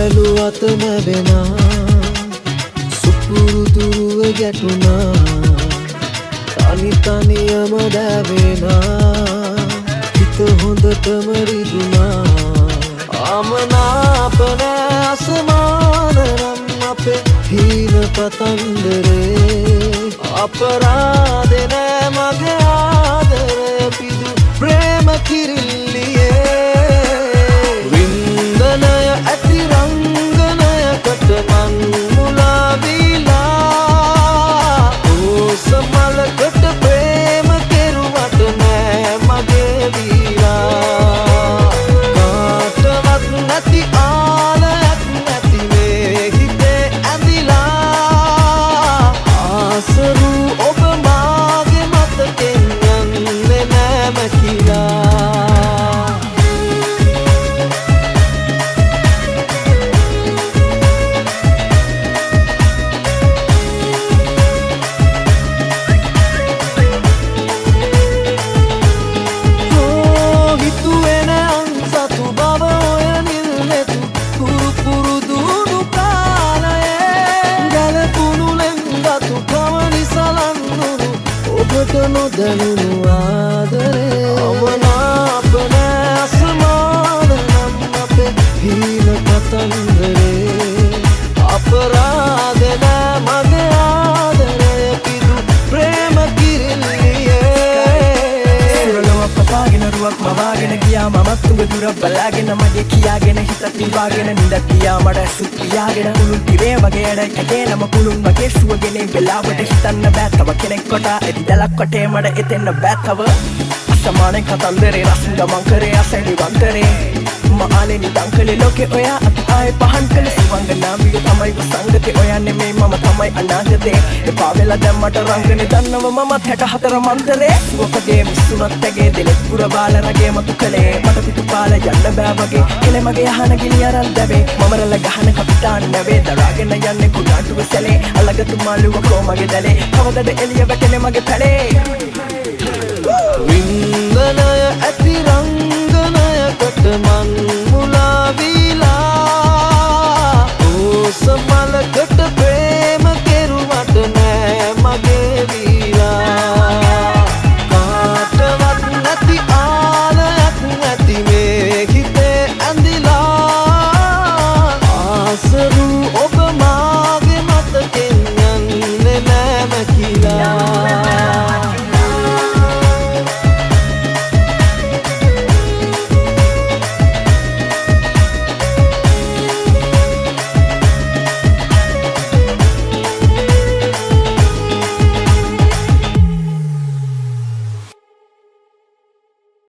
බැලුවත නැවෙනා සුපුරුදුරුව ගැටුණා තනි තනියම දැවෙනා හිත හොඳටම රිදුනා ආමනාප නෑ අසමාන නම් අපේ හීන කතන්දරේ අපරාධ නෑ මගේ ආදරය පිදු ප්‍රේම කිරිල්ලියේ වින්දනය ඇති රංගනයකට මන් මුලාවිලා ඕසමලකට ප්‍රේම කෙරුවට නෑ මගේ වීරා කාටවත් නැති ආලයක් නැති මේ හිතේ ඇඳිලා ආසරු ඔබ මාගේ මතකෙන් යන්නේ නෑ මැකිලා නොදැනුණු ආදරේ අවනාප නෑ අසමාන නම් අපේ හීන කතන්දරේ අපරාධ නෑ මගේ ආදරය පිදු ප්‍රේම කිරිල්ලියේ සුරලොවක් පපාගෙන රුවක් මවාගෙන ගියා මමත් තුඟ දුර බලාගෙන මගේ කියාගෙන හිතත් නිවාගෙන නිදක් ගියා මට සුත් පියාගෙන පුළුන් තිරේ වගේ ඇගේ නම පුළුන් වගේ සුවගෙන වෙලාවට හිතන්න බෑ තව කෙනෙක් කොට ඇති දලක් කොටේ මට එතෙන්න බෑ තව අසමානෙන් කතන්දරේ රසින් ගමන් කරේ අසැලි වන්තරේ මහාලේ නිදන් කළේ ලෝකේ ඔයා අපි ආයේ පහන් කළේ සුවංග නාමිය තමයි වසංගතේ ඔයා නෙමෙයි මම තමයි අනාගතේ එපා වෙලා දැන් මට රංගනේ දන්නව මමත් 64 මන්තරේ ඔකගේ මිස්සුනත් ඇගේ දෙලෙත් පුර බාල රගේ මතු කලේ මට පිටු පාල යන්න බෑ වගේ කෙලේ මගේ අහන ගිනි අරන් දැවේ මමරල ගහන කපිටාන් නැවේ දරාගෙන යන්නේ කුඩාටුව සැලේ අලගතු මාළුව කෝ මගේ දැලේ කවදද එළිය වැටෙන්නේ මගේ පැලේ වින්දනය ඇති රංගනයකට මන්